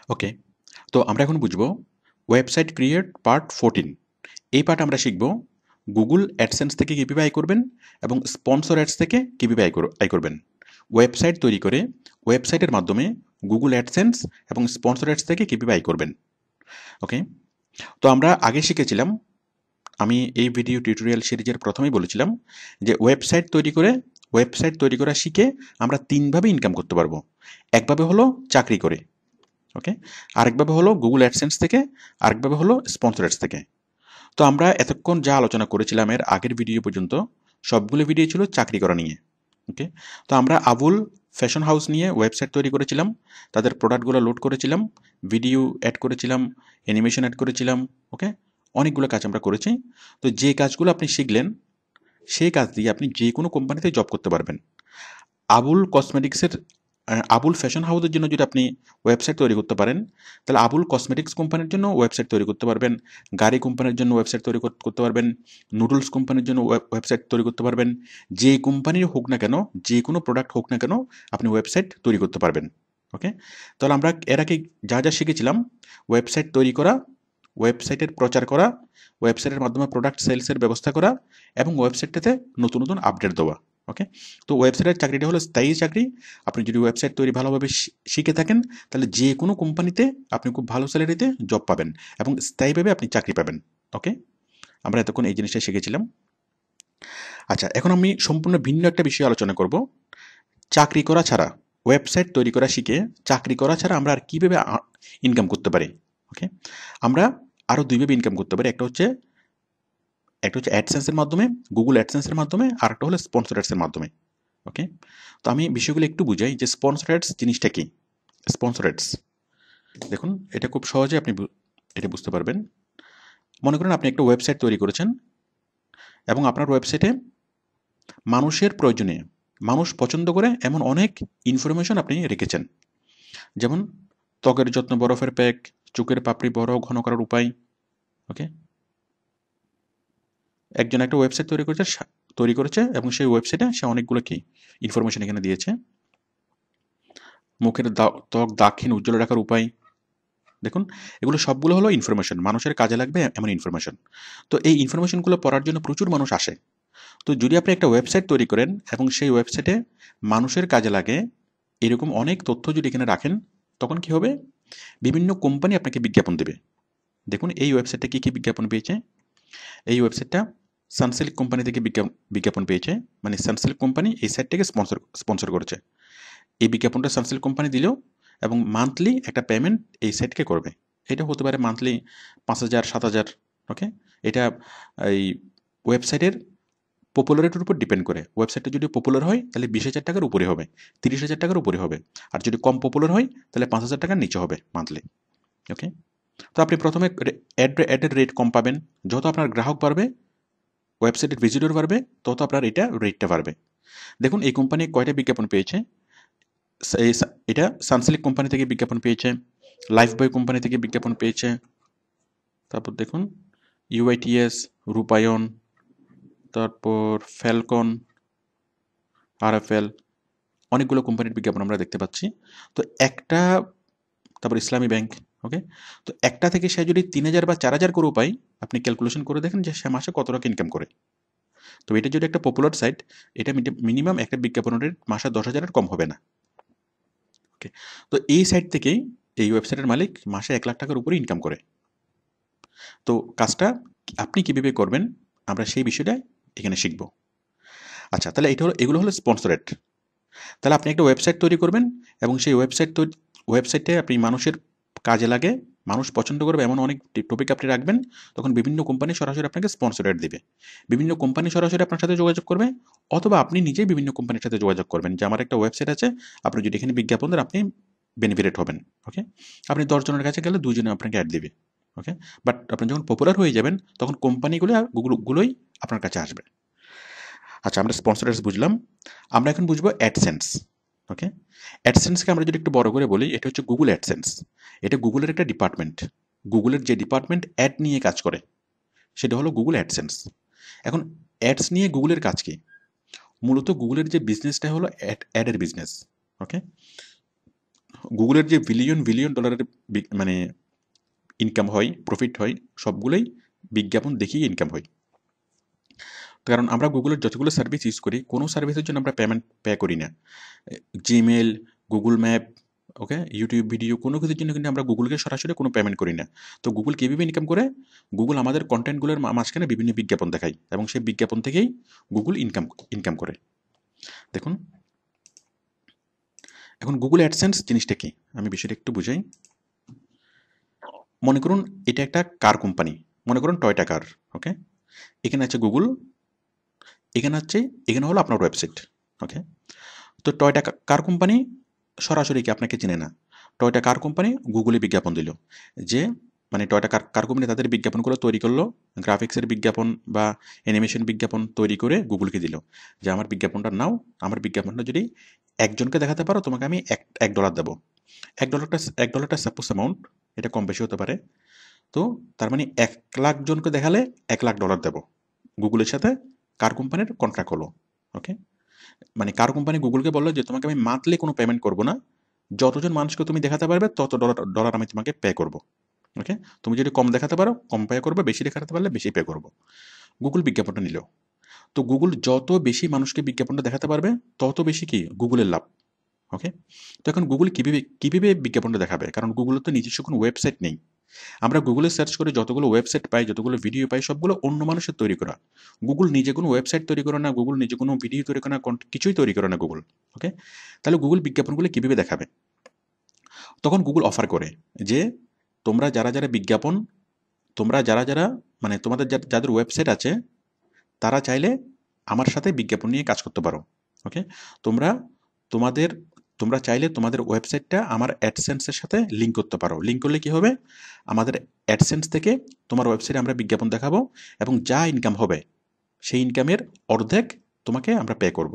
ওকে, তো আমরা এখন বুঝবো ওয়েবসাইট ক্রিয়েট পার্ট 14। এই পার্ট আমরা শিখব গুগল অ্যাডসেন্স থেকে কীভাবে আয় করবেন এবং স্পন্সর অ্যাডস থেকে কীভাবে আয় করবেন। ওয়েবসাইট তৈরি করে ওয়েবসাইটের মাধ্যমে গুগল অ্যাডসেন্স এবং স্পন্সর অ্যাডস থেকে কীভাবে আয় করবেন। ওকে, তো আমরা আগে শিখেছিলাম, আমি এই ভিডিও টিউটোরিয়াল সিরিজের প্রথমেই বলেছিলাম যে ওয়েবসাইট তৈরি করা শিখে আমরা তিনভাবে ইনকাম করতে পারবো। একভাবে হলো চাকরি করে, ওকে, আরেকভাবে হলো গুগল অ্যাডসেন্স থেকে, আরেকভাবে হলো স্পন্সর অ্যাডস থেকে। তো আমরা এতক্ষণ যা আলোচনা করেছিলাম এর আগের ভিডিও পর্যন্ত সবগুলো ভিডিও ছিল চাকরি করা নিয়ে। ওকে, তো আমরা আবুল ফ্যাশন হাউস নিয়ে ওয়েবসাইট তৈরি করেছিলাম, তাদের প্রোডাক্টগুলো লোড করেছিলাম, ভিডিও অ্যাড করেছিলাম, অ্যানিমেশন অ্যাড করেছিলাম। ওকে, অনেকগুলো কাজ আমরা করেছি। তো যে কাজগুলো আপনি শিখলেন সেই কাজ দিয়ে আপনি যে কোনো কোম্পানিতে জব করতে পারবেন। আবুল কসমেটিক্সের আবুল ফ্যাশন হাউসের জন্য যদি আপনি ওয়েবসাইট তৈরি করতে পারেন, তাহলে আবুল কসমেটিক্স কোম্পানির জন্য ওয়েবসাইট তৈরি করতে পারবেন, গাড়ি কোম্পানির জন্য ওয়েবসাইট তৈরি করতে পারবেন, নুডলস কোম্পানির জন্য ওয়েবসাইট তৈরি করতে পারবেন। যে কোম্পানির হোক না কেন, যে কোনো প্রোডাক্ট হোক না কেন, আপনি ওয়েবসাইট তৈরি করতে পারবেন। ওকে, তাহলে আমরা এর আগে যা যা শিখেছিলাম, ওয়েবসাইট তৈরি করা, ওয়েবসাইটের প্রচার করা, ওয়েবসাইটের মাধ্যমে প্রোডাক্ট সেলসের ব্যবস্থা করা এবং ওয়েবসাইটটাতে নতুন নতুন আপডেট দেওয়া। ওকে, তো ওয়েবসাইটের চাকরিটা হলো স্থায়ী চাকরি। আপনি যদি ওয়েবসাইট তৈরি ভালোভাবে শিখে থাকেন, তাহলে যে কোনো কোম্পানিতে আপনি খুব ভালো স্যালারিতে জব পাবেন এবং স্থায়ীভাবে আপনি চাকরি পাবেন। ওকে, আমরা এতক্ষণ এই জিনিসটা শিখেছিলাম। আচ্ছা, এখন আমি সম্পূর্ণ ভিন্ন একটা বিষয় আলোচনা করব। চাকরি করা ছাড়া, ওয়েবসাইট তৈরি করা শিখে চাকরি করা ছাড়া আমরা আর কীভাবে ইনকাম করতে পারি। ওকে, আমরা আরও দুইভাবে ইনকাম করতে পারি। একটা হচ্ছে অ্যাডসেন্সের মাধ্যমে, গুগল অ্যাডসেন্সের মাধ্যমে, আর একটা হলো স্পন্সর অ্যাডসের মাধ্যমে। ওকে, তো আমি বিষয়গুলো একটু বুঝাই যে স্পন্সর অ্যাডস জিনিসটা কি। স্পন্সর অ্যাডস, দেখুন এটা খুব সহজে আপনি এটা বুঝতে পারবেন। মনে করেন আপনি একটা ওয়েবসাইট তৈরি করেছেন এবং আপনার ওয়েবসাইটে মানুষের প্রয়োজনে, মানুষ পছন্দ করে এমন অনেক ইনফরমেশন আপনি রেখেছেন, যেমন ত্বকের যত্ন, বরফের প্যাক, চোখের পাপড়ি বড় ঘন করার উপায়। ওকে, একজন একটা ওয়েবসাইট তৈরি করেছে এবং সেই ওয়েবসাইটে সে অনেকগুলো কি ইনফরমেশন এখানে দিয়েছে। মুখের ত্বক দাগহীন উজ্জ্বল রাখার উপায়। দেখুন, এগুলো সবগুলো হলো ইনফরমেশন, মানুষের কাজে লাগবে এমন ইনফরমেশন। তো এই ইনফরমেশনগুলো পড়ার জন্য প্রচুর মানুষ আসে। তো যদি আপনি একটা ওয়েবসাইট তৈরি করেন এবং সেই ওয়েবসাইটে মানুষের কাজে লাগে এরকম অনেক তথ্য যদি এখানে রাখেন, তখন কি হবে, বিভিন্ন কোম্পানি আপনাকে বিজ্ঞাপন দেবে। দেখুন এই ওয়েবসাইটটা কী কী বিজ্ঞাপন পেয়েছে। এই ওয়েবসাইটটা সানসিল্ক কোম্পানি থেকে বিজ্ঞাপন পেয়েছে, মানে সানসিল্ক কোম্পানি এই সাইটটাকে স্পন্সর করেছে। এই বিজ্ঞাপনটা সানসিল্ক কোম্পানি দিল এবং মান্থলি একটা পেমেন্ট এই সাইটকে করবে। এটা হতে পারে মান্থলি 5,000 7,000। ওকে, এটা এই ওয়েবসাইটের পপুলারিটির উপর ডিপেন্ড করে। ওয়েবসাইটটা যদি পপুলার হয় তাহলে 20,000 টাকার উপরে হবে, 30,000 টাকার উপরে হবে। আর যদি কম পপুলার হয় তাহলে 5,000 টাকার নিচে হবে মান্থলি। ওকে, তো আপনি প্রথমে অ্যাডের রেট কম পাবেন। যত আপনার গ্রাহক বাড়বে, ওয়েবসাইটের ভিজিটর বাড়বে, তত আপনার রেটটা বাড়বে। দেখুন এই কোম্পানি কয়টা বিজ্ঞাপন পেয়েছে। এটা সানসিল্ক কোম্পানি থেকে বিজ্ঞাপন পেয়েছে, লাইফ বয় কোম্পানি থেকে বিজ্ঞাপন পেয়েছে, তারপর দেখুন ইউআইটিএস, রূপায়ণ, তারপর ফ্যালকন, আরএফএল, অনেকগুলো কোম্পানির বিজ্ঞাপন আমরা দেখতে পাচ্ছি। তো একটা, তারপর ইসলামী ব্যাংক। ওকে, তো একটা থেকে সে যদি 3,000 বা 4,000 করেও পাই, আপনি ক্যালকুলেশন করে দেখেন যে সে মাসে কত টাকা ইনকাম করে। তো এটা যদি একটা পপুলার সাইট, এটা মিনিমাম একটা বিজ্ঞাপনের রেট মাসে 10,000-এর কম হবে না। ওকে, তো এই সাইট থেকেই এই ওয়েবসাইটের মালিক মাসে 1,00,000 টাকার উপরে ইনকাম করে। তো কাজটা আপনি কীভাবে করবেন আমরা সেই বিষয়টা এখানে শিখব। আচ্ছা, তাহলে এগুলো হলো স্পন্সরেট। তাহলে আপনি একটা ওয়েবসাইট তৈরি করবেন এবং সেই ওয়েবসাইটে আপনি মানুষের কাজে লাগে, মানুষ পছন্দ করবে এমন অনেক টপিক আপনি রাখবেন। তখন বিভিন্ন কোম্পানি সরাসরি আপনাকে স্পন্সরেট দিবে। বিভিন্ন কোম্পানি সরাসরি আপনার সাথে যোগাযোগ করবে, অথবা আপনি নিজেই বিভিন্ন কোম্পানির সাথে যোগাযোগ করবেন যে আমার একটা ওয়েবসাইট আছে, আপনি যদি এখানে বিজ্ঞাপন দেন আপনি বেনিফিটেড হবেন। ওকে, আপনি 10 জনের কাছে গেলে 2 জনে আপনাকে অ্যাড দিবে। ওকে, বাট আপনি যখন পপুলার হয়ে যাবেন তখন কোম্পানিগুলোই আপনার কাছে আসবে। আচ্ছা, আমরা স্পন্সর বুঝলাম, আমরা এখন বুঝবো অ্যাডসেন্স। ওকে, অ্যাডসেন্সকে আমরা যদি একটু বড় করে বলি, এটা হচ্ছে গুগল অ্যাডসেন্স। এটা গুগলের একটা ডিপার্টমেন্ট। গুগলের যে ডিপার্টমেন্ট অ্যাড নিয়ে কাজ করে সেটা হলো গুগল অ্যাডসেন্স। এখন অ্যাডস নিয়ে গুগলের কাজ কি? মূলত গুগলের যে বিজনেসটা হলো অ্যাডের বিজনেস। ওকে, গুগলের যে বিলিয়ন বিলিয়ন ডলারের মানে ইনকাম হয়, প্রফিট হয়, সবগুলোই বিজ্ঞাপন দেখিয়ে ইনকাম হয়। কারণ আমরা গুগলের যতগুলো সার্ভিস ইউজ করি, কোনো সার্ভিসের জন্য আমরা পেমেন্ট পে করি না। জিমেল, গুগল ম্যাপ, ওকে, ইউটিউব ভিডিও, কোনো কিছুর জন্য কিন্তু আমরা গুগলকে সরাসরি কোনো পেমেন্ট করি না। তো গুগল কীভাবে ইনকাম করে? গুগল আমাদের কন্টেন্টগুলোর মাঝখানে বিভিন্ন বিজ্ঞাপন দেখায় এবং সেই বিজ্ঞাপন থেকেই গুগল ইনকাম করে। দেখুন, এখন গুগল অ্যাডসেন্স জিনিসটা কি আমি বিষয়টা একটু বুঝাই। মনে করুন এটা একটা কার কোম্পানি, মনে করুন টয়োটা কার, ওকে। এখানে আছে গুগল, এখানে হলো আপনার ওয়েবসাইট, ওকে। তো টয়োটা কার কোম্পানি সরাসরি কি আপনাকে চেনে না, টয়োটা কার কোম্পানি গুগলে বিজ্ঞাপন দিল যে, মানে টয়োটা কার কোম্পানি তাদের বিজ্ঞাপনগুলো তৈরি করলো, গ্রাফিক্সের বিজ্ঞাপন বা অ্যানিমেশন বিজ্ঞাপন তৈরি করে গুগলকে দিল যে আমার বিজ্ঞাপনটা নাও, আমার বিজ্ঞাপনটা যদি একজনকে দেখাতে পারো তোমাকে আমি $1 দেবো। $1টা সাপোজ অ্যামাউন্ট, এটা কম বেশি হতে পারে। তো তার মানে 1,00,000 জনকে দেখালে $1,00,000 দেবো। গুগলের সাথে কার কোম্পানির কন্ট্রাক্ট হলো, ওকে। মানে কার কোম্পানি গুগলকে বললো যে তোমাকে আমি মান্থলি কোনো পেমেন্ট করবো না, যতজন মানুষকে তুমি দেখাতে পারবে তত ডলার আমি তোমাকে পে করবো, ওকে। তুমি যদি কম দেখাতে পারো কম পে করবে, বেশি দেখাতে পারলে বেশি পে করবো। গুগল বিজ্ঞাপনটা নিল, তো গুগল যত বেশি মানুষকে বিজ্ঞাপনটা দেখাতে পারবে তত বেশি কি গুগলের লাভ, ওকে। তো এখন গুগল কীভাবে বিজ্ঞাপনটা দেখাবে? কারণ গুগলের তো নিজস্ব কোনো ওয়েবসাইট নেই। আমরা গুগলে সার্চ করে যতগুলো ওয়েবসাইট পাই, যতগুলো ভিডিও পাই, সবগুলো অন্য মানুষের তৈরি করা। গুগল নিজে কোনো ওয়েবসাইট তৈরি করে না, গুগল নিজে কোনো ভিডিও তৈরি করে না, কিছুই তৈরি করে না গুগল, ওকে। তাহলে গুগল বিজ্ঞাপনগুলো কীভাবে দেখাবে? তখন গুগল অফার করে যে তোমরা যারা বিজ্ঞাপন, তোমরা যারা মানে তোমাদের যাদের ওয়েবসাইট আছে তারা চাইলে আমার সাথে বিজ্ঞাপন নিয়ে কাজ করতে পারো, ওকে। তোমরা তোমাদের তোমরা চাইলে তোমাদের ওয়েবসাইটটা আমার অ্যাডসেন্সের সাথে লিঙ্ক করতে পারো। লিঙ্ক করলে কি হবে? আমাদের অ্যাডসেন্স থেকে তোমার ওয়েবসাইটে আমরা বিজ্ঞাপন দেখাবো এবং যা ইনকাম হবে সেই ইনকামের অর্ধেক তোমাকে আমরা পে করব,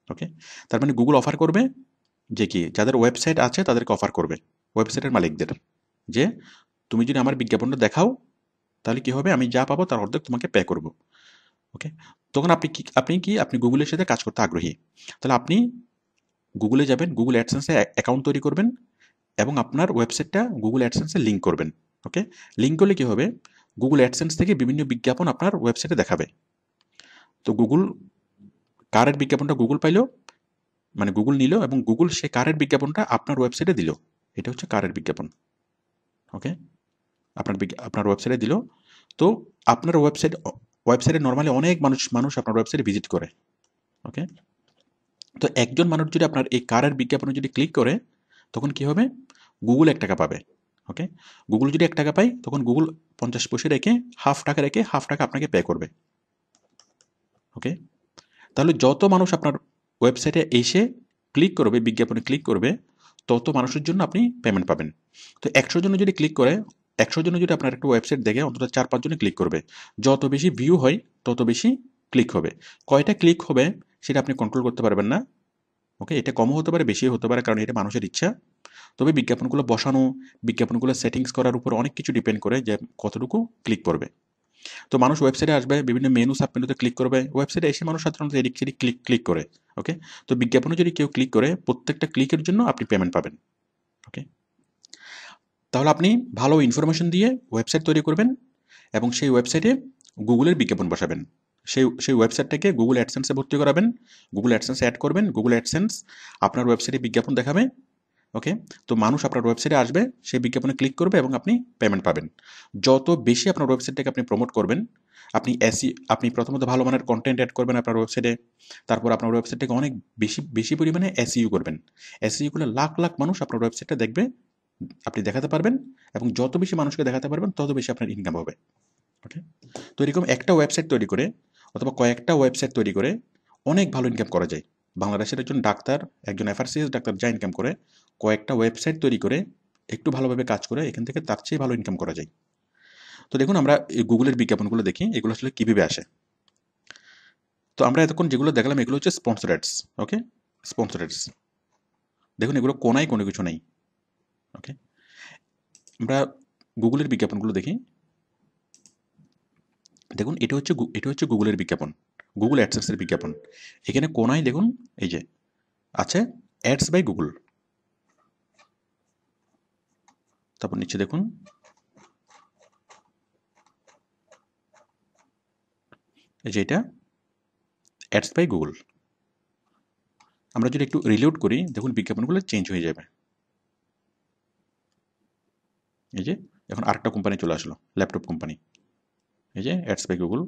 ওকে। তার মানে গুগল অফার করবে যে কি, যাদের ওয়েবসাইট আছে তাদেরকে অফার করবে, ওয়েবসাইটের মালিকদের, যে তুমি যদি আমার বিজ্ঞাপনটা দেখাও তাহলে কি হবে, আমি যা পাবো তার অর্ধেক তোমাকে পে করব, ওকে। তখন আপনি গুগলের সাথে কাজ করতে আগ্রহী, তাহলে আপনি গুগলে যাবেন, গুগল অ্যাডসেন্সে অ্যাকাউন্ট তৈরি করবেন এবং আপনার ওয়েবসাইটটা গুগল অ্যাডসেন্সে লিঙ্ক করবেন, ওকে। লিঙ্ক করলে কি হবে, গুগল অ্যাডসেন্স থেকে বিভিন্ন বিজ্ঞাপন আপনার ওয়েবসাইটে দেখাবে। তো গুগল কারের বিজ্ঞাপনটা গুগল পাইলো, মানে গুগল নিল এবং গুগল সে কারের বিজ্ঞাপনটা আপনার ওয়েবসাইটে দিল। এটা হচ্ছে কারের বিজ্ঞাপন, ওকে। আপনার ওয়েবসাইটে দিল। তো আপনার ওয়েবসাইটে নর্মালি অনেক মানুষ আপনার ওয়েবসাইটে ভিজিট করে, ওকে। তো একজন মানুষ যদি আপনার এই কারের বিজ্ঞাপনে যদি ক্লিক করে তখন কি হবে, গুগল $1 পাবে, ওকে। গুগল যদি $1 পায় তখন গুগল 50 পয়সা রেখে হাফ টাকা আপনাকে পে করবে, ওকে। তাহলে যত মানুষ আপনার ওয়েবসাইটে এসে ক্লিক করবে, বিজ্ঞাপনে ক্লিক করবে, তত মানুষের জন্য আপনি পেমেন্ট পাবেন। তো 100 জন যদি ক্লিক করে, 100 জন যদি আপনার একটা ওয়েবসাইট দেখে অন্তত 4-5 জনে ক্লিক করবে। যত বেশি ভিউ হয় তত বেশি ক্লিক হবে। কয়টা ক্লিক হবে সেটা আপনি কন্ট্রোল করতে পারবেন না, ওকে। এটা কমও হতে পারে, বেশিও হতে পারে, কারণ এটা মানুষের ইচ্ছা। তবে বিজ্ঞাপনগুলো বসানো, বিজ্ঞাপনগুলো সেটিংস করার উপর অনেক কিছু ডিপেন্ড করে যে কতটুকু ক্লিক করবে। তো মানুষ ওয়েবসাইটে আসবে, বিভিন্ন মেনু সাব মেনুতে ক্লিক করবে, ওয়েবসাইটে এসে মানুষ সাধারণত এদিক সেদিক ক্লিক করে, ওকে। তো বিজ্ঞাপনে যদি কেউ ক্লিক করে প্রত্যেকটা ক্লিকের জন্য আপনি পেমেন্ট পাবেন, ওকে। তাহলে আপনি ভালো ইনফরমেশন দিয়ে ওয়েবসাইট তৈরি করবেন এবং সেই ওয়েবসাইটে গুগলের বিজ্ঞাপন বসাবেন। সেই ওয়েবসাইটটাকে গুগল অ্যাডসেন্সে ভর্তি করাবেন, গুগল অ্যাডসেন্সে অ্যাড করবেন, গুগল অ্যাডসেন্স আপনার ওয়েবসাইটে বিজ্ঞাপন দেখাবে, ওকে। তো মানুষ আপনার ওয়েবসাইটে আসবে, সেই বিজ্ঞাপনে ক্লিক করবে এবং আপনি পেমেন্ট পাবেন। যত বেশি আপনার ওয়েবসাইটটাকে আপনি প্রমোট করবেন, আপনি প্রথমত ভালো মানের কন্টেন্ট অ্যাড করবেন আপনার ওয়েবসাইটে, তারপর আপনার ওয়েবসাইটটাকে অনেক বেশি বেশি পরিমাণে এসইও করবেন। এসইও করলে লাখ লাখ মানুষ আপনার ওয়েবসাইটটা দেখবে, আপনি দেখাতে পারবেন এবং যত বেশি মানুষকে দেখাতে পারবেন তত বেশি আপনার ইনকাম হবে, ওকে। তো এরকম একটা ওয়েবসাইট তৈরি করে অথবা কয়েকটা ওয়েবসাইট তৈরি করে অনেক ভালো ইনকাম করা যায়। বাংলাদেশের একজন FRCS ডাক্তার যা ইনকাম করে, কয়েকটা ওয়েবসাইট তৈরি করে একটু ভালোভাবে কাজ করে এখান থেকে তার চেয়ে ভালো ইনকাম করা যায়। তো দেখুন, আমরা এই গুগলের বিজ্ঞাপনগুলো দেখি এগুলো আসলে কীভাবে আসে। তো আমরা এতক্ষণ যেগুলো দেখলাম এগুলো হচ্ছে স্পন্সর অ্যাডস, ওকে। স্পন্সর অ্যাডস দেখুন, এগুলো কোনায় কোনো কিছু নেই, ওকে। আমরা গুগলের বিজ্ঞাপনগুলো দেখি। দেখুন, এটা হচ্ছে গুগলের বিজ্ঞাপন, গুগল অ্যাডসেন্সের বিজ্ঞাপন। এখানে কোনায় দেখুন এই যে আছে অ্যাডস বাই গুগল, তারপর নিচে দেখুন এই যে এটা অ্যাডস বাই গুগল। আমরা যদি একটু রিলোড করি দেখুন বিজ্ঞাপনগুলো চেঞ্জ হয়ে যাবে। এই যে এখন আরেকটা কোম্পানি চলে আসলো, ল্যাপটপ কোম্পানি। এই যে অ্যাডস বাই গুগল।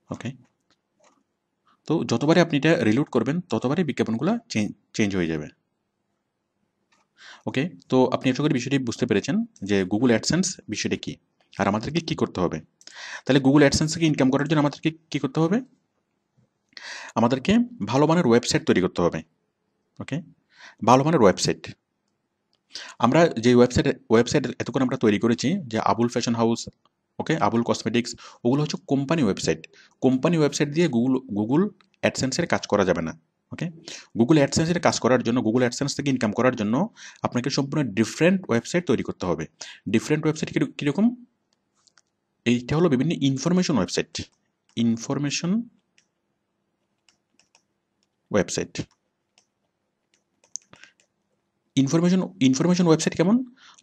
ওকে, তো যতবারই আপনি এটা রিলোড করবেন ততবারই বিজ্ঞাপনগুলো চেঞ্জ হয়ে যাবে। ওকে, তো আপনি আশা করি বিষয়টি বুঝতে পেরেছেন যে গুগল অ্যাডসেন্স বিষয়টা কী আর আমাদেরকে কী করতে হবে। তাহলে গুগল অ্যাডসেন্স থেকে ইনকাম করার জন্য আমাদেরকে কী করতে হবে? আমাদেরকে ভালো মানের ওয়েবসাইট তৈরি করতে হবে। ওকে, ভালো মানের ওয়েবসাইট। আমরা যে ওয়েবসাইট এতক্ষণ আমরা তৈরি করেছি, যে আবুল ফ্যাশন হাউস, ওকে, আবুল কসমেটিক্স, ওগুলো হচ্ছে কোম্পানি ওয়েবসাইট। কোম্পানি ওয়েবসাইট দিয়ে গুগল অ্যাডসেন্সের কাজ করা যাবে না। ওকে, গুগল অ্যাডসেন্সের কাজ করার জন্য, গুগল অ্যাডসেন্স থেকে ইনকাম করার জন্য আপনাকে সম্পূর্ণ ডিফারেন্ট ওয়েবসাইট তৈরি করতে হবে। ডিফারেন্ট ওয়েবসাইট কীরকম? এইটা হলো বিভিন্ন information website. Information website. Information website কেমন?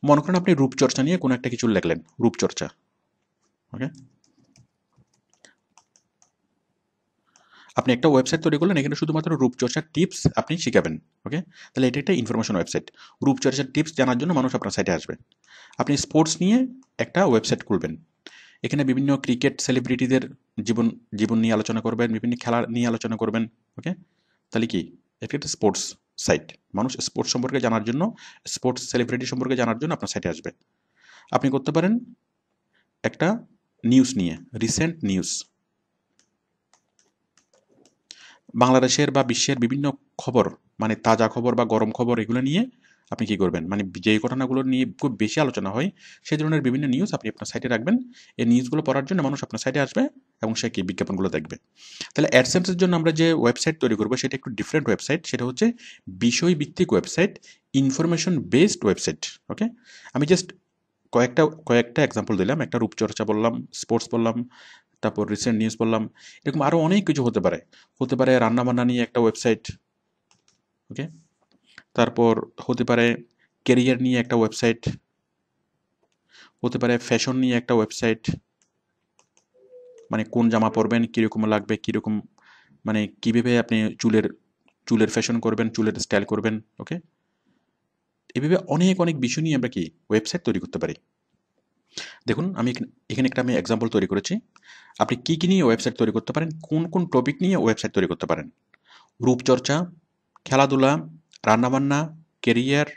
মনে করেন আপনি রূপচর্চা নিয়ে কোনো একটা কিছু লিখলেন, রূপচর্চা। ওকে, আপনি একটা ওয়েবসাইট তৈরি করলেন, এখানে শুধুমাত্র রূপচর্চার টিপস আপনি শিখাবেন। ওকে, তাহলে এটা একটা ইনফরমেশন ওয়েবসাইট। রূপচর্চার টিপস জানার জন্য মানুষ আপনার সাইটে আসবে। আপনি স্পোর্টস নিয়ে একটা ওয়েবসাইট খুলবেন, এখানে বিভিন্ন ক্রিকেট সেলিব্রিটিদের জীবন জীবন নিয়ে আলোচনা করবেন, বিভিন্ন খেলা নিয়ে আলোচনা করবেন। ওকে, তাহলে কি এটা একটা স্পোর্টস সাইট। মানুষ স্পোর্টস সম্পর্কে জানার জন্য, স্পোর্টস সেলিব্রিটি সম্পর্কে জানার জন্য আপনার সাইটে আসবে। আপনি করতে পারেন একটা নিউজ নিয়ে, রিসেন্ট নিউজ, বাংলাদেশের বা বিশ্বের বিভিন্ন খবর, মানে তাজা খবর বা গরম খবর, এগুলো নিয়ে আপনি কী করবেন, মানে যে ঘটনাগুলো নিয়ে খুব বেশি আলোচনা হয় সেই ধরনের বিভিন্ন নিউজ আপনি আপনার সাইটে রাখবেন। এই নিউজগুলো পড়ার জন্য মানুষ আপনার সাইটে আসবে এবং সে কি বিজ্ঞাপনগুলো দেখবে। তাহলে অ্যাডসেন্সের জন্য আমরা যে ওয়েবসাইট তৈরি করবো সেটা একটু ডিফারেন্ট ওয়েবসাইট, সেটা হচ্ছে বিষয়ভিত্তিক ওয়েবসাইট, ইনফরমেশন বেসড ওয়েবসাইট। ওকে, আমি জাস্ট কয়েকটা এক্সাম্পল দিলাম, একটা রূপচর্চা বললাম, স্পোর্টস বললাম, তারপর রিসেন্ট নিউজ বললাম, এরকম আরও অনেক কিছু হতে পারে রান্নাবান্না নিয়ে একটা ওয়েবসাইট। ওকে, তারপর হতে পারে কেরিয়ার নিয়ে একটা ওয়েবসাইট, হতে পারে ফ্যাশন নিয়ে একটা ওয়েবসাইট, মানে কোন জামা পরবেন, কীরকম লাগবে, কীরকম, মানে কীভাবে আপনি চুলের ফ্যাশন করবেন, চুলের স্টাইল করবেন। ওকে, এভাবে অনেক অনেক বিষয় নিয়ে আমরা কি ওয়েবসাইট তৈরি করতে পারি। দেখুন আমি এখানে একটা এক্সাম্পল তৈরি করেছি। আপনি কী কী নিয়ে ওয়েবসাইট তৈরি করতে পারেন, কোন কোন টপিক নিয়ে ওয়েবসাইট তৈরি করতে পারেন? রূপচর্চা, খেলাধুলা, রান্নাবান্না, কেরিয়ার,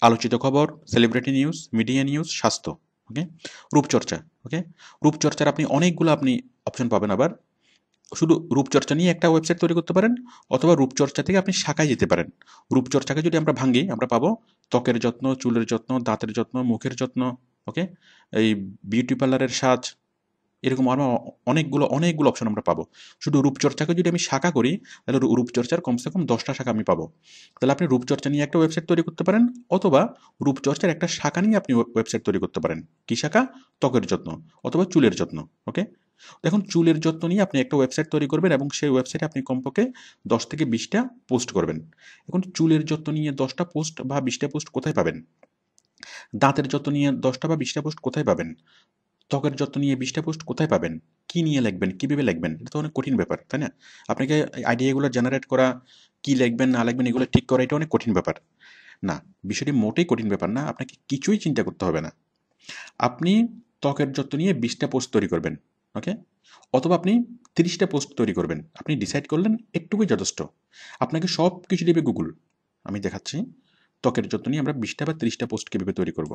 আলোচিত খবর, সেলিব্রিটি নিউজ, মিডিয়া নিউজ, স্বাস্থ্য। ওকে, রূপচর্চা। ওকে, রূপচর্চার আপনি অনেকগুলো অপশন পাবেন। আবার শুধু রূপচর্চা নিয়ে একটা ওয়েবসাইট তৈরি করতে পারেন, অথবা রূপচর্চা থেকে আপনি শাখায় যেতে পারেন। রূপচর্চাকে যদি আমরা ভাঙি, আমরা পাবো ত্বকের যত্ন, চুলের যত্ন, দাঁতের যত্ন, মুখের যত্ন। ওকে, এই বিউটি পার্লারের সাজ, এরকম আরও অনেকগুলো অপশন আমরা পাবো। শুধু রূপচর্চাকে যদি আমি শাখা করি, তাহলে রূপচর্চার কমসে কম 10টা শাখা আমি পাবো। তাহলে আপনি রূপচর্চা নিয়ে একটা ওয়েবসাইট তৈরি করতে পারেন, অথবা রূপচর্চার একটা শাখা নিয়ে আপনি ওয়েবসাইট তৈরি করতে পারেন। কী শাখা? ত্বকের যত্ন অথবা চুলের যত্ন। ওকে, দেখুন চুলের যত্ন নিয়ে আপনি একটা ওয়েবসাইট তৈরি করবেন এবং সেই ওয়েবসাইটে আপনি কমপক্ষে 10 থেকে 20টা পোস্ট করবেন। এখন চুলের যত্ন নিয়ে 10টা পোস্ট বা 20টা পোস্ট কোথায় পাবেন? দাঁতের যত্ন নিয়ে 10টা বা 20টা পোস্ট কোথায় পাবেন? ত্বকের যত্ন নিয়ে 20টা পোস্ট কোথায় পাবেন? কী নিয়ে লিখবেন, কীভাবে লিখবেন? এটা তো অনেক কঠিন ব্যাপার, তাই না? আপনাকে আইডিয়াগুলো জেনারেট করা, কী লিখবেন না লিখবেন এগুলো ঠিক করা, এটা অনেক কঠিন ব্যাপার। না, বিষয়টি মোটেই কঠিন ব্যাপার না, আপনাকে কিছুই চিন্তা করতে হবে না। আপনি ত্বকের যত্ন নিয়ে 20টা পোস্ট তৈরি করবেন। ওকে, অথবা আপনি 30টা পোস্ট তৈরি করবেন। আপনি ডিসাইড করলেন, একটুকুই যথেষ্ট। আপনাকে সব কিছু দেবে গুগল। আমি দেখাচ্ছি ত্বকের যত্ন নিয়ে আমরা 20টা বা 30টা পোস্ট কীভাবে তৈরি করব।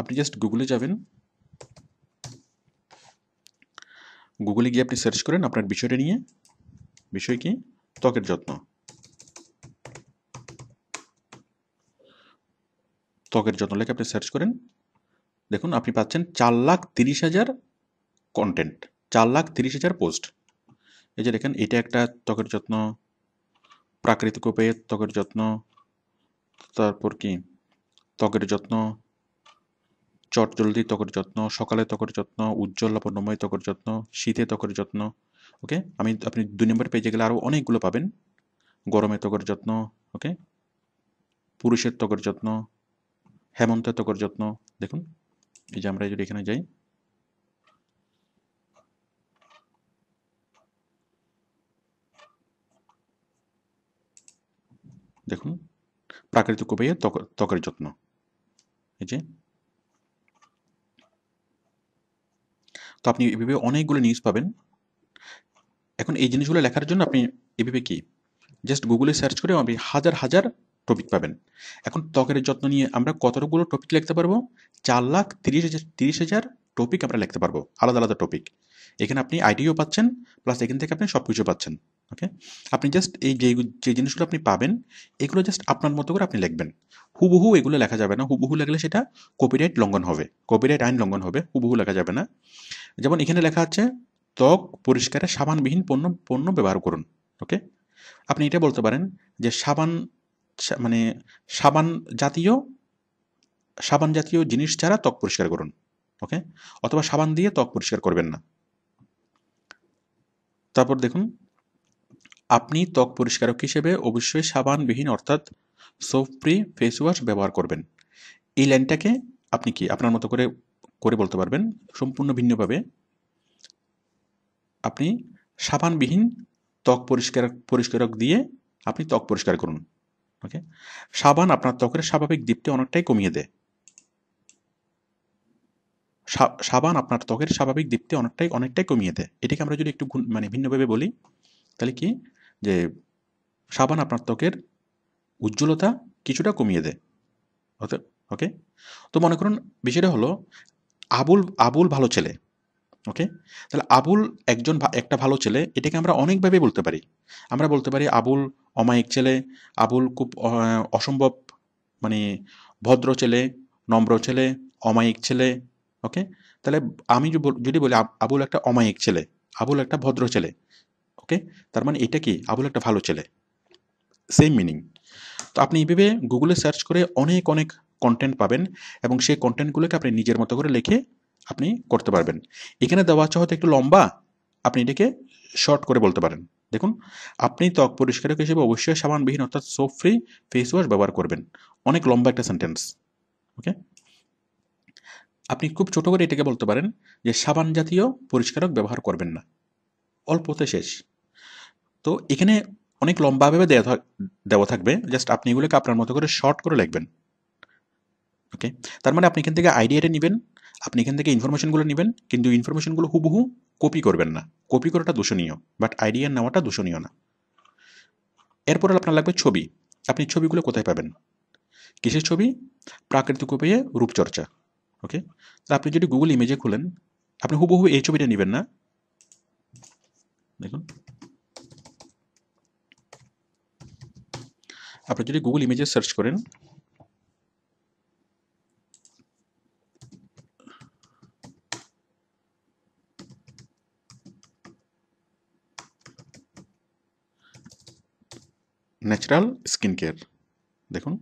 আপনি জাস্ট গুগলে যাবেন, গুগলে গিয়ে আপনি সার্চ করেন আপনার বিষয়টা নিয়ে। বিষয় কি? ত্বকের যত্ন। ত্বকের যত্ন লেখে আপনি সার্চ করেন, দেখুন আপনি পাচ্ছেন 4,30,000 কন্টেন্ট, 4,30,000 পোস্ট। এই যে দেখেন, এটা একটা ত্বকের যত্ন, প্রাকৃতিক উপায়ে ত্বকের যত্ন, তারপর কি ত্বকের যত্ন, চটজলদি ত্বকের যত্ন, সকালে ত্বকের যত্ন, উজ্জ্বল লাবণ্যময় ত্বকের যত্ন, শীতে ত্বকের যত্ন। ওকে, আপনি 2 নম্বর পেজে গেলে আরও অনেকগুলো পাবেন। গরমে ত্বকের যত্ন, ওকে, পুরুষের ত্বকের যত্ন, হেমন্তের ত্বকের যত্ন। দেখুন, এই যে আমরা যদি এখানে যাই, দেখুন প্রাকৃতিক উপায়ে ত্বকের যত্ন, এই যে। তো আপনি এভাবে অনেকগুলো নিউজ পাবেন। এখন এই জিনিসগুলো লেখার জন্য আপনি এভাবে কি জাস্ট গুগলে সার্চ করে আপনি হাজার হাজার টপিক পাবেন। এখন ত্বকের যত্ন নিয়ে আমরা কতগুলো টপিক লিখতে পারবো? 4,30,000 টপিক আমরা লিখতে পারবো, আলাদা আলাদা টপিক। এখানে আপনি আইডিও পাচ্ছেন, প্লাস এখান থেকে আপনি সব কিছু পাচ্ছেন। ওকে, আপনি জাস্ট এই যে জিনিসগুলো আপনি পাবেন, এগুলো জাস্ট আপনার মতো করে আপনি লিখবেন। হুবহু এগুলো লেখা যাবে না, হুবহু লাগলে সেটা কপিরাইট লঙ্ঘন হবে, কপিরাইট আইন লঙ্ঘন হবে, হুবহু লেখা যাবে না। যেমন এখানে লেখা আছে ত্বক পরিষ্কারে সাবানবিহীন পণ্য ব্যবহার করুন। ওকে, আপনি এটা বলতে পারেন যে মানে সাবান জাতীয় জিনিস ছাড়া ত্বক পরিষ্কার করুন। ওকে, অথবা সাবান দিয়ে ত্বক পরিষ্কার করবেন না। তারপর দেখুন, আপনি ত্বক পরিষ্কারক হিসেবে অবশ্যই সাবানবিহীন অর্থাৎ সোপ ফ্রি ফেস ওয়াশ ব্যবহার করবেন। এই লাইনটাকে আপনি কি আপনার মতো করে করে বলতে পারবেন সম্পূর্ণ ভিন্নভাবে। আপনি সাবানবিহীন ত্বক পরিষ্কারক দিয়ে আপনি ত্বক পরিষ্কার করুন। ওকে, সাবান আপনার ত্বকের স্বাভাবিক দীপ্তি অনেকটাই কমিয়ে দেয়। সাবান আপনার ত্বকের স্বাভাবিক দীপ্তি অনেকটাই কমিয়ে দেয়। এটাকে আমরা যদি একটু মানে ভিন্নভাবে বলি, তাহলে কি যে সাবান আপনার ত্বকের উজ্জ্বলতা কিছুটা কমিয়ে দেয়। ওকে, তো মনে করুন বিষয়টা হলো আবুল ভালো ছেলে। ওকে, তাহলে আবুল একটা ভালো ছেলে, এটাকে আমরা অনেকভাবে বলতে পারি। আমরা বলতে পারি আবুল অমায়িক ছেলে, আবুল খুব অসম্ভব মানে ভদ্র ছেলে, নম্র ছেলে, অমায়িক ছেলে। ওকে, তাহলে আমি যদি বলি আবুল একটা অমায়িক ছেলে, আবুল একটা ভদ্র ছেলে, ওকে, তার মানে এটা কি আবুল একটা ভালো ছেলে, সেম মিনিং। তো আপনি এইভাবে গুগলে সার্চ করে অনেক অনেক কন্টেন্ট পাবেন, এবং সেই কন্টেন্টগুলোকে আপনি নিজের মতো করে লিখে আপনি করতে পারবেন। এখানে দেওয়া আছে হয়তো একটু লম্বা, আপনি এটাকে শর্ট করে বলতে পারেন। দেখুন, আপনি ত্বক পরিষ্কারক হিসেবে অবশ্যই সাবানবিহীন অর্থাৎ সোপ ফ্রি ফেস ওয়াশ ব্যবহার করবেন। অনেক লম্বা একটা সেন্টেন্স। ওকে, আপনি খুব ছোট করে এটাকে বলতে পারেন যে সাবান জাতীয় পরিষ্কারক ব্যবহার করবেন না, অল্পতে শেষ। তো এখানে অনেক লম্বাভাবে দেওয়া থাকবে, জাস্ট আপনি এগুলোকে আপনার মতো করে শর্ট করে লিখবেন। ওকে, তার মানে আপনি এখান থেকে আইডিয়াটা নেবেন, আপনি এখান থেকে ইনফরমেশনগুলো নেবেন, কিন্তু ইনফরমেশনগুলো হুবহু কপি করবেন না। কপি করাটা দূষণীয়, বাট আইডিয়া নেওয়াটা দূষণীয় না। এরপর আপনার লাগবে ছবি। আপনি ছবিগুলো কোথায় পাবেন? কিসের ছবি? প্রাকৃতিক উপায়ে রূপচর্চা। ওকে, তো আপনি যদি গুগল ইমেজে খুলেন, আপনি হুবহু এই ছবিটা নেবেন না। দেখুন, আপনি যদি গুগল ইমেজে সার্চ করেন, ন্যাচারাল স্কিন কেয়ার, দেখুন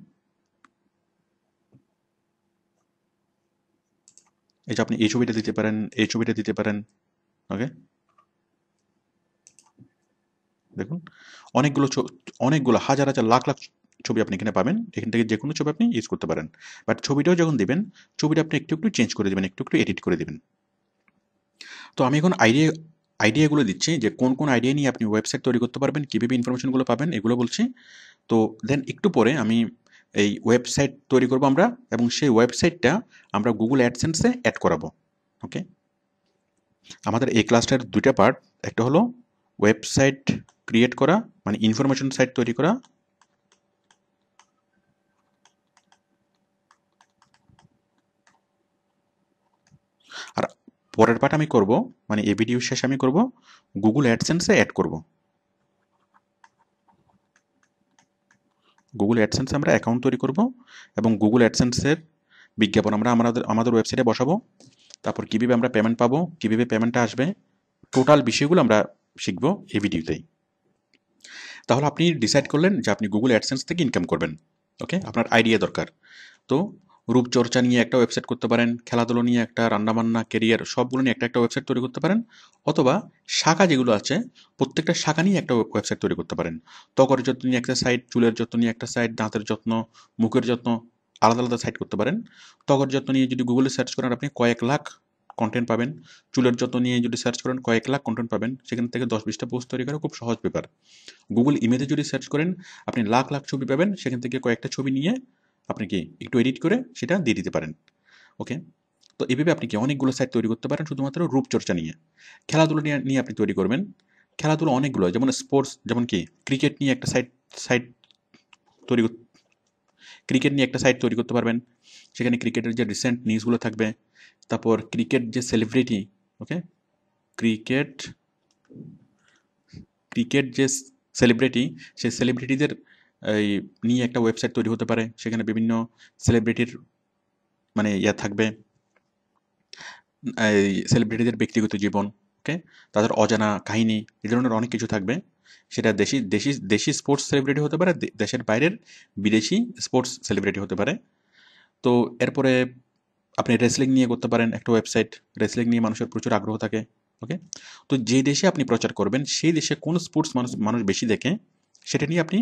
এই যে আপনি এই ছবিটা দিতে পারেন, এই ছবিটা দিতে পারেন। ওকে, দেখুন অনেকগুলো হাজার হাজার লাখ লাখ ছবি আপনি এখানে পাবেন। এখান থেকে যে কোনো ছবি আপনি ইউজ করতে পারেন, বাট ছবিটাও যখন দিবেন, ছবিটা আপনি একটু একটু চেঞ্জ করে দেবেন, একটু একটু এডিট করে দেবেন। তো আমি এখন আইডিয়াগুলো দিচ্ছি যে কোন কোন আইডিয়া নিয়ে আপনি ওয়েবসাইট তৈরি করতে পারবেন, কীভাবে ইনফরমেশনগুলো পাবেন, এগুলো বলছি। তো দেন একটু পরে আমি এই ওয়েবসাইট তৈরি করব আমরা, এবং সেই ওয়েবসাইটটা আমরা গুগল অ্যাডসেন্সে অ্যাড করাবো। ওকে, আমাদের এই ক্লাসটার দুইটা পার্ট, একটা হলো ওয়েবসাইট ক্রিয়েট করা মানে ইনফরমেশন সাইট তৈরি করা, আর পরের পার্ট আমি করব মানে এই ভিডিও শেষে আমি করব গুগল অ্যাডসেন্সে অ্যাড করব। গুগল অ্যাডসেন্সে আমরা অ্যাকাউন্ট তৈরি করব, এবং গুগল অ্যাডসেন্সের বিজ্ঞাপন আমরা আমাদের ওয়েবসাইটে বসাবো। তারপর কীভাবে আমরা পেমেন্ট পাবো, কীভাবে পেমেন্টটা আসবে, টোটাল বিষয়গুলো আমরা শিখবো এই ভিডিওতেই। তাহলে আপনি ডিসাইড করলেন যে আপনি গুগল অ্যাডসেন্স থেকে ইনকাম করবেন। ওকে, আপনার আইডিয়া দরকার। তো রূপচর্চা নিয়ে একটা ওয়েবসাইট করতে পারেন, খেলাধুলো নিয়ে একটা, রান্নাবান্না, কেরিয়ার সবগুলো নিয়ে একটা ওয়েবসাইট তৈরি করতে পারেন। অথবা শাখা যেগুলো আছে প্রত্যেকটা শাখা নিয়ে একটা ওয়েবসাইট তৈরি করতে পারেন। ত্বকের যত্ন নিয়ে একটা সাইট, চুলের যত্ন নিয়ে একটা সাইট, দাঁতের যত্ন, মুখের যত্ন, আলাদা আলাদা সাইট করতে পারেন। ত্বকের যত্ন নিয়ে যদি গুগলে সার্চ করেন আপনি কয়েক লাখ কন্টেন্ট পাবেন। চুলের যত্ন নিয়ে যদি সার্চ করেন কয়েক লাখ কন্টেন্ট পাবেন। সেখান থেকে 10-20টা পোস্ট তৈরি করা খুব সহজ ব্যাপার। গুগল ইমেজে যদি সার্চ করেন আপনি লাখ লাখ ছবি পাবেন। সেখান থেকে কয়েকটা ছবি নিয়ে আপনি কি একটু এডিট করে সেটা দিয়ে দিতে পারেন। ওকে, তো এভাবে আপনি কি অনেকগুলো সাইট তৈরি করতে পারেন শুধুমাত্র রূপচর্চা নিয়ে। খেলাধুলো নিয়ে নিয়ে আপনি তৈরি করবেন। খেলাধুলো অনেকগুলো, যেমন স্পোর্টস, যেমন কি ক্রিকেট নিয়ে একটা সাইট সাইট তৈরি ক্রিকেট নিয়ে একটা সাইট তৈরি করতে পারবেন। সেখানে ক্রিকেটের যে রিসেন্ট নিউজগুলো থাকবে, তারপর ক্রিকেট যে সেলিব্রিটি, ওকে, ক্রিকেট ক্রিকেট যে সেলিব্রিটি, সেই সেলিব্রিটিদের এই নিয়ে একটা ওয়েবসাইট তৈরি হতে পারে। সেখানে বিভিন্ন সেলিব্রিটির মানে থাকবে, এই সেলিব্রিটিদের ব্যক্তিগত জীবন, ওকে, তাদের অজানা কাহিনী, এই ধরনের অনেক কিছু থাকবে। সেটা দেশি দেশি দেশি স্পোর্টস সেলিব্রিটি হতে পারে, দেশের বাইরের বিদেশি স্পোর্টস সেলিব্রিটি হতে পারে। তো এরপরে আপনি রেসলিং নিয়ে করতে পারেন একটা ওয়েবসাইট। রেসলিং নিয়ে মানুষের প্রচুর আগ্রহ থাকে। ওকে, তো যে দেশে আপনি প্রচার করবেন সেই দেশে কোন স্পোর্টস মানুষ বেশি দেখে সেটা নিয়ে আপনি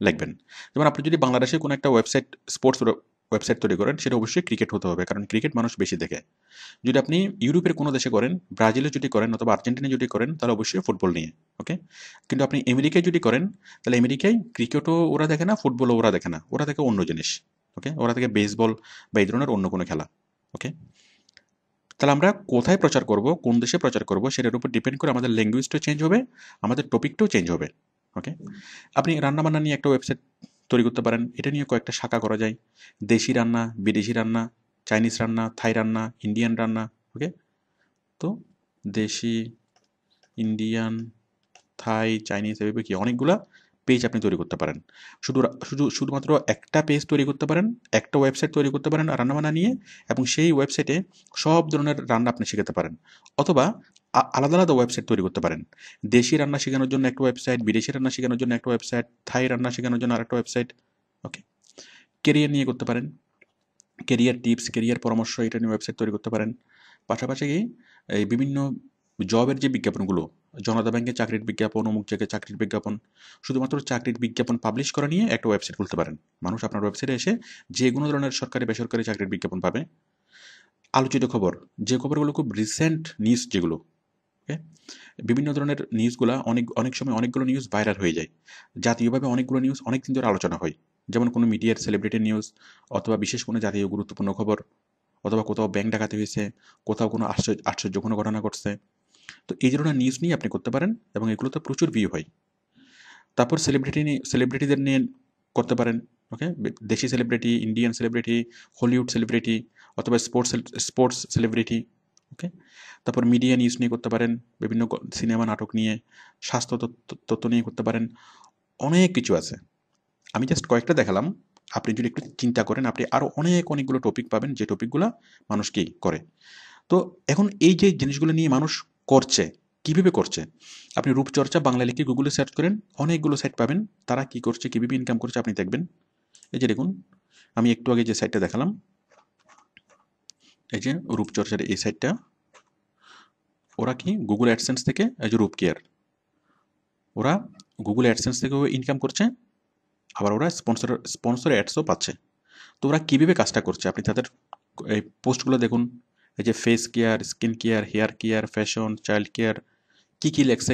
লিখবেন। যেমন আপনি যদি বাংলাদেশে কোনো একটা ওয়েবসাইট, স্পোর্টস ওয়েবসাইট তৈরি করেন, সেটা অবশ্যই ক্রিকেট হতে হবে, কারণ ক্রিকেট মানুষ বেশি দেখে। যদি আপনি ইউরোপের কোনো দেশে করেন, ব্রাজিলে যদি করেন অথবা আর্জেন্টিনা যদি করেন, তাহলে অবশ্যই ফুটবল নিয়ে। ওকে, কিন্তু আপনি আমেরিকায় যদি করেন, তাহলে আমেরিকায় ক্রিকেটও ওরা দেখে না, ফুটবলও ওরা দেখে না, ওরা দেখে অন্য জিনিস। ওকে, ওরা দেখে বেসবল বা এই ধরনের অন্য কোনো খেলা। ওকে, তাহলে আমরা কোথায় প্রচার করব, কোন দেশে প্রচার করব, সেটার উপর ডিপেন্ড করে আমাদের ল্যাঙ্গুয়েজটাও চেঞ্জ হবে, আমাদের টপিকটাও চেঞ্জ হবে। ওকে, আপনি রান্নাবান্না নিয়ে একটা ওয়েবসাইট তৈরি করতে পারেন। এটা নিয়ে কয়েকটা শাখা করা যায়। দেশি রান্না, বিদেশি রান্না, চাইনিজ রান্না, থাই রান্না, ইন্ডিয়ান রান্না। ওকে, তো দেশি, ইন্ডিয়ান, থাই, চাইনিজ, এভাবে কি অনেকগুলা পেজ আপনি তৈরি করতে পারেন। শুধুমাত্র একটা পেজ তৈরি করতে পারেন, একটা ওয়েবসাইট তৈরি করতে পারেন রান্নাবান্না নিয়ে, এবং সেই ওয়েবসাইটে সব ধরনের রান্না আপনি শেখাতে পারেন। অথবা আলাদা আলাদা ওয়েবসাইট তৈরি করতে পারেন। দেশি রান্না শেখানোর জন্য একটা ওয়েবসাইট, বিদেশি রান্না শেখানোর জন্য একটা ওয়েবসাইট, থাই রান্না শেখানোর জন্য আরেকটা ওয়েবসাইট। ওকে, কেরিয়ার নিয়ে করতে পারেন, কেরিয়ার টিপস, কেরিয়ার পরামর্শ, এটা নিয়ে ওয়েবসাইট তৈরি করতে পারেন। পাশাপাশি এই বিভিন্ন জবের যে বিজ্ঞাপনগুলো, জনতা ব্যাংকে চাকরির বিজ্ঞাপন, অমুক জায়গায় চাকরির বিজ্ঞাপন, শুধুমাত্র চাকরির বিজ্ঞাপন পাবলিশ করা নিয়ে একটা ওয়েবসাইট খুলতে পারেন। মানুষ আপনার ওয়েবসাইটে এসে যে কোনো ধরনের সরকারি বেসরকারি চাকরির বিজ্ঞাপন পাবে। আলোচিত খবর, যে খবরগুলো খুব রিসেন্ট নিউজ যেগুলো, ওকে, বিভিন্ন ধরনের নিউজগুলো অনেক অনেক সময় অনেকগুলো নিউজ ভাইরাল হয়ে যায়। জাতীয়ভাবে অনেকগুলো নিউজ অনেক দিন ধরে আলোচনা হয়, যেমন কোনো মিডিয়ার সেলিব্রিটি নিউজ, অথবা বিশেষ কোনো জাতীয় গুরুত্বপূর্ণ খবর, অথবা কোথাও ব্যাংক ডাকাতি হয়েছে, কোথাও কোনো আশ্চর্য কোনো ঘটনা ঘটছে। তো এই ধরনের নিউজ নিয়ে আপনি করতে পারেন, এবং এগুলোতে প্রচুর ভিউ হয়। তারপর সেলিব্রিটিদের নিয়ে করতে পারেন। ওকে, দেশি celebrity, Indian celebrity, Hollywood celebrity, অথবা স্পোর্টস সেলিব্রিটি। ওকে, তারপর মিডিয়া নিউজ নিয়ে করতে পারেন, বিভিন্ন সিনেমা নাটক নিয়ে, স্বাস্থ্য তথ্য নিয়ে করতে পারেন। অনেক কিছু আছে, আমি জাস্ট কয়েকটা দেখালাম। আপনি যদি একটু চিন্তা করেন আপনি আরও অনেকগুলো টপিক পাবেন, যে টপিকগুলো মানুষ কি করে। তো এখন এই যে জিনিসগুলো নিয়ে মানুষ করছে, কীভাবে করছে, আপনি রূপচর্চা বাংলা লিখে গুগলে সার্চ করেন, অনেকগুলো সাইট পাবেন। তারা কি করছে, কীভাবে ইনকাম করছে আপনি দেখবেন। এই যে দেখুন, আমি একটু আগে যে সাইটটা দেখালাম, এই যে রূপচর্চার এই সাইটটা, ওরা কি গুগল অ্যাডসেন্স থেকে, এই যে রূপ কেয়ার, ওরা গুগল অ্যাডসেন্স থেকেও ইনকাম করছে, আবার ওরা স্পন্সর অ্যাডসও পাচ্ছে। তো ওরা কীভাবে কাজটা করছে আপনি তাদের এই পোস্টগুলো দেখুন। এই যে face care, skin care, hair care, fashion, child care, কী লেখছে,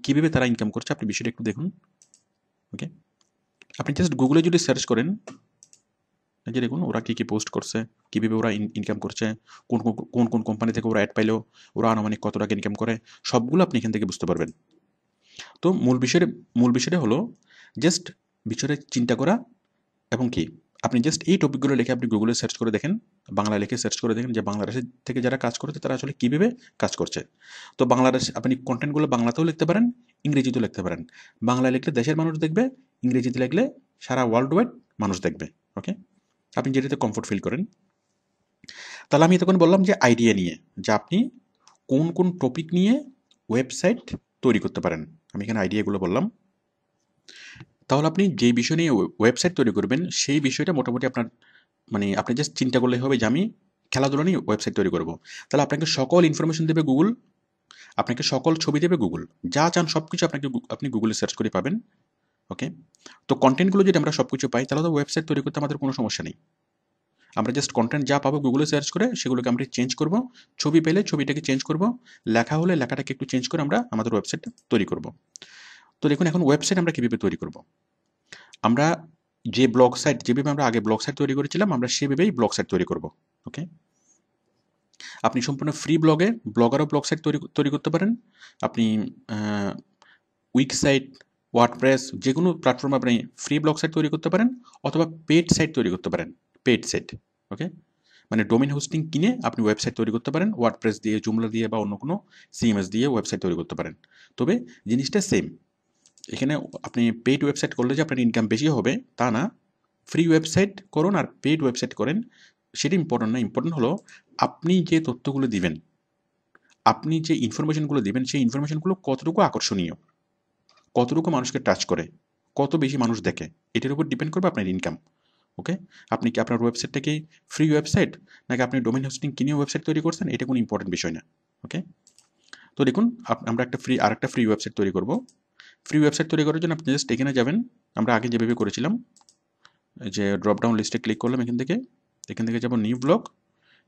কীভাবে তারা ইনকাম করছে, আপনি বিষয়টা একটু দেখুন। ওকে, আপনি জাস্ট গুগলে যদি সার্চ করেন, এই যে দেখুন ওরা কী পোস্ট করছে, কীভাবে ওরা ইনকাম করছে, কোন কোন কোন কোম্পানি থেকে ওরা অ্যাড পাইলো, ওরা আনুমানিক কত টাকা ইনকাম করে, সবগুলো আপনি এখান থেকে বুঝতে পারবেন। তো মূল বিষয়টা হলো জাস্ট বিষয়টা চিন্তা করা, এবং কি আপনি জাস্ট এই টপিকগুলো লিখে আপনি গুগলে সার্চ করে দেখেন, বাংলা লিখে সার্চ করে দেখেন যে বাংলাদেশের থেকে যারা কাজ করছে তারা আসলে কীভাবে কাজ করছে। তো বাংলাদেশ আপনি কন্টেন্টগুলো বাংলাতেও লিখতে পারেন, ইংরেজিতেও লিখতে পারেন। বাংলা লিখলে দেশের মানুষ দেখবে, ইংরেজিতে লিখলে সারা ওয়ার্ল্ড ওয়াইড মানুষ দেখবে। ওকে, আপনি যেটাতে কমফোর্ট ফিল করেন। তাহলে আমি তখন বললাম যে আইডিয়া নিয়ে, যে আপনি কোন কোন টপিক নিয়ে ওয়েবসাইট তৈরি করতে পারেন, আমি এখানে আইডিয়াগুলো বললাম। তাহলে আপনি যেই বিষয় নিয়ে ওয়েবসাইট তৈরি করবেন সেই বিষয়টা মোটামুটি আপনার মানে আপনি জাস্ট চিন্তা করলে হবে যে আমি খেলাধুলা নিয়ে ওয়েবসাইট তৈরি করব, তাহলে আপনাকে সকল ইনফরমেশন দেবে গুগল, আপনাকে সকল ছবি দেবে গুগল, যা চান সব কিছু আপনি গুগলে সার্চ করে পাবেন। ওকে, তো কন্টেন্টগুলো যদি আমরা সব কিছু পাই তাহলে তো ওয়েবসাইট তৈরি করতে আমাদের কোনো সমস্যা নেই। আমরা জাস্ট কন্টেন্ট যা পাবো গুগলে সার্চ করে সেগুলোকে আমরা চেঞ্জ করব, ছবি পেলে ছবিটাকে চেঞ্জ করব, লেখা হলে লেখাটাকে একটু চেঞ্জ করে আমরা আমাদের ওয়েবসাইটটা তৈরি করব। তো দেখুন এখন ওয়েবসাইট আমরা কীভাবে তৈরি করব। আমরা যে ব্লগ সাইট, যেভাবে আমরা আগে ব্লগ সাইট তৈরি করেছিলাম আমরা সেভাবেই ব্লগ সাইট তৈরি করব। ওকে, আপনি সম্পূর্ণ ফ্রি ব্লগারও ব্লগ সাইট তৈরি করতে পারেন। আপনি উইক সাইট, ওয়ার্ডপ্রেস, যে কোনো প্ল্যাটফর্মে আপনি ফ্রি ব্লগ সাইট তৈরি করতে পারেন, অথবা পেড সাইট তৈরি করতে পারেন, পেড সাইট। ওকে, মানে ডোমেন হোস্টিং কিনে আপনি ওয়েবসাইট তৈরি করতে পারেন, ওয়ার্ডপ্রেস দিয়ে, জুমলা দিয়ে বা অন্য কোনো সিএমএস দিয়ে ওয়েবসাইট তৈরি করতে পারেন। তবে জিনিসটা সেম, এখানে আপনি পেইড ওয়েবসাইট করলে যে আপনার ইনকাম বেশি হবে তা না। ফ্রি ওয়েবসাইট করুন আর পেইড ওয়েবসাইট করেন, সেটা ইম্পর্টেন্ট না। ইম্পর্টেন্ট হলো আপনি যে তথ্যগুলো দিবেন, আপনি যে ইনফরমেশনগুলো দিবেন, সেই ইনফরমেশনগুলো কতটুকু আকর্ষণীয়, কতটুকু মানুষকে টাচ করে, কত বেশি মানুষ দেখে, এটার উপর ডিপেন্ড করবে আপনার ইনকাম। ওকে, আপনি কি আপনার ওয়েবসাইটটা কি ফ্রি ওয়েবসাইট নাকি আপনি ডোমেন হোস্টিং কিনে ওয়েবসাইট তৈরি করছেন, এটা কোনো ইম্পর্টেন্ট বিষয় না। ওকে, তো দেখুন আমরা আরেকটা ফ্রি ওয়েবসাইট তৈরি করব। ফ্রি ওয়েবসাইট তৈরি করার জন্য আপনি জাস্ট এখানে যাবেন, আমরা আগে যেভাবে করেছিলাম, যে ড্রপডাউন লিস্টে ক্লিক করলাম, এখান থেকে যাব নিউ ব্লগ,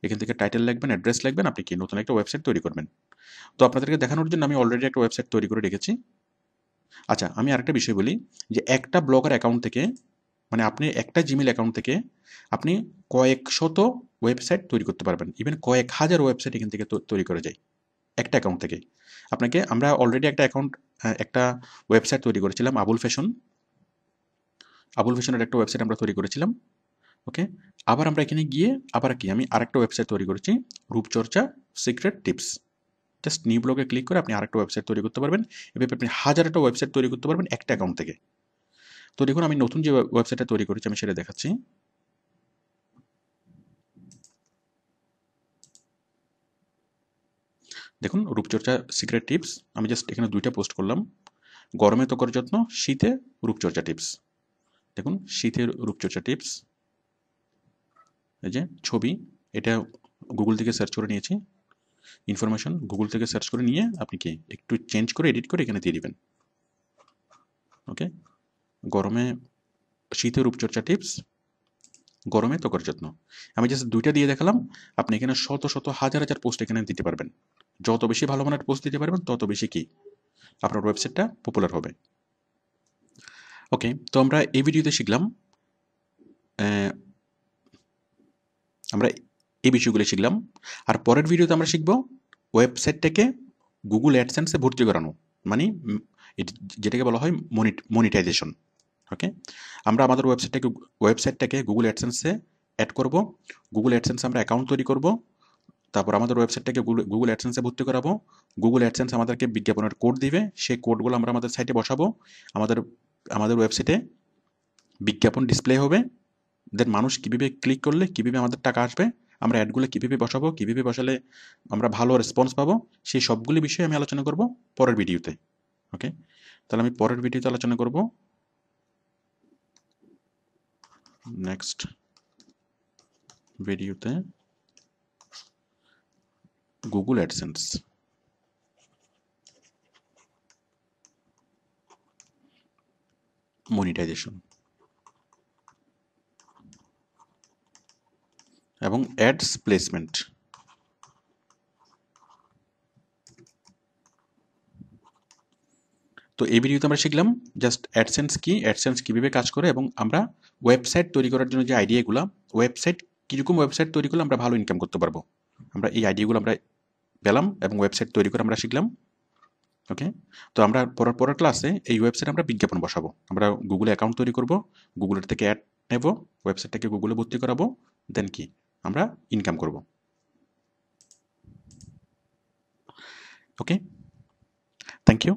এখান থেকে টাইটেল লিখবেন, অ্যাড্রেস লিখবেন, আপনি কি নতুন একটা ওয়েবসাইট তৈরি করবেন। তো আপনাদেরকে দেখানোর জন্য আমি অলরেডি একটা ওয়েবসাইট তৈরি করে রেখেছি। আচ্ছা, আমি আরেকটা বিষয় বলি, যে একটা ব্লগার অ্যাকাউন্ট থেকে, মানে আপনি একটা জিমেল অ্যাকাউন্ট থেকে আপনি কয়েক শত ওয়েবসাইট তৈরি করতে পারবেন, ইভেন কয়েক হাজার ওয়েবসাইট এখান থেকে তৈরি করা যায় একটা অ্যাকাউন্ট থেকে। আমরা অলরেডি একটা ওয়েবসাইট তৈরি করেছিলাম, আবুল ফ্যাশনের একটা ওয়েবসাইট আমরা তৈরি করেছিলাম। ওকে, আবার আমরা এখানে গিয়ে আমি আরেকটা ওয়েবসাইট তৈরি করেছি, রূপচর্চা সিক্রেট টিপস। জাস্ট নিউ ব্লগে ক্লিক করে আপনি আরেকটা ওয়েবসাইট তৈরি করতে পারবেন, এভাবে আপনি হাজারটা ওয়েবসাইট তৈরি করতে পারবেন একটা অ্যাকাউন্ট থেকে। তো দেখুন আমি নতুন যে ওয়েবসাইটটা তৈরি করেছি আমি সেটা দেখাচ্ছি। দেখুন, রূপচর্চা সিক্রেট টিপস, আমি জাস্ট এখানে 2টা পোস্ট করলাম, গরমে ত্বকের যত্ন, শীতে রূপচর্চা টিপস। দেখুন শীতের রূপচর্চা টিপস, এই যে ছবি, এটা গুগল থেকে সার্চ করে নিয়েছি, ইনফরমেশন গুগল থেকে সার্চ করে নিয়ে আপনি কি একটু চেঞ্জ করে এডিট করে এখানে দিয়ে দিবেন। ওকে, শীতের রূপচর্চা টিপস, গরমে ত্বকের যত্ন, আমি জাস্ট 2টা দিয়ে দেখালাম। আপনি এখানে শত শত হাজার হাজার পোস্ট এখানে দিতে পারবেন, যত বেশি ভালো মানের পোস্ট দিতে পারবেন তত বেশি কি আপনার ওয়েবসাইটটা পপুলার হবে। ওকে, তো আমরা এই ভিডিওতে শিখলাম, আমরা এই বিষয়গুলো শিখলাম। আর পরের ভিডিওতে আমরা শিখব ওয়েবসাইটটাকে গুগল অ্যাডসেন্সে ভর্তি করানো, মানে যেটাকে বলা হয় মনিটাইজেশন। ওকে, আমরা আমাদের ওয়েবসাইটটাকে গুগল অ্যাডসেন্সে অ্যাড করব, গুগল অ্যাডসেন্সে আমরা অ্যাকাউন্ট তৈরি করব, তারপর আমাদের ওয়েবসাইটটাকে গুগল অ্যাডসেন্সে ভর্তি করাবো, গুগল অ্যাডসেন্স আমাদেরকে বিজ্ঞাপনের কোড দিবে, সেই কোডগুলো আমরা আমাদের সাইটে বসাবো, আমাদের ওয়েবসাইটে বিজ্ঞাপন ডিসপ্লে হবে, দেন মানুষ কীভাবে ক্লিক করলে কীভাবে আমাদের টাকা আসবে, আমরা অ্যাডগুলো কীভাবে বসাবো, কীভাবে বসালে আমরা ভালো রেসপন্স পাবো, সেই সবগুলি বিষয়ে আমি আলোচনা করব পরের ভিডিওতে। ওকে, তাহলে আমি পরের ভিডিওতে আলোচনা করব নেক্সট ভিডিওতে গুগল অ্যাডসেন্স, মনিটাইজেশন এবং অ্যাডস প্লেসমেন্ট। তো এই ভিডিওতে আমরা শিখলাম জাস্ট অ্যাডসেন্স কি, অ্যাডসেন্স কীভাবে কাজ করে, এবং আমরা ওয়েবসাইট তৈরি করার জন্য যে আইডিয়াগুলো, কীরকম ওয়েবসাইট তৈরি করলে আমরা ভালো ইনকাম করতে পারবো, আমরা এই আইডিয়াগুলো আমরা পেলাম এবং ওয়েবসাইট তৈরি করে আমরা শিখলাম। ওকে, তো আমরা পরের ক্লাসে এই ওয়েবসাইটে আমরা বিজ্ঞাপন বসাবো, আমরা গুগলে অ্যাকাউন্ট তৈরি করব, গুগলের থেকে অ্যাড নেব, ওয়েবসাইটটাকে গুগলে ভর্তি করাবো, দেন কি আমরা ইনকাম করব। ওকে, থ্যাংক ইউ।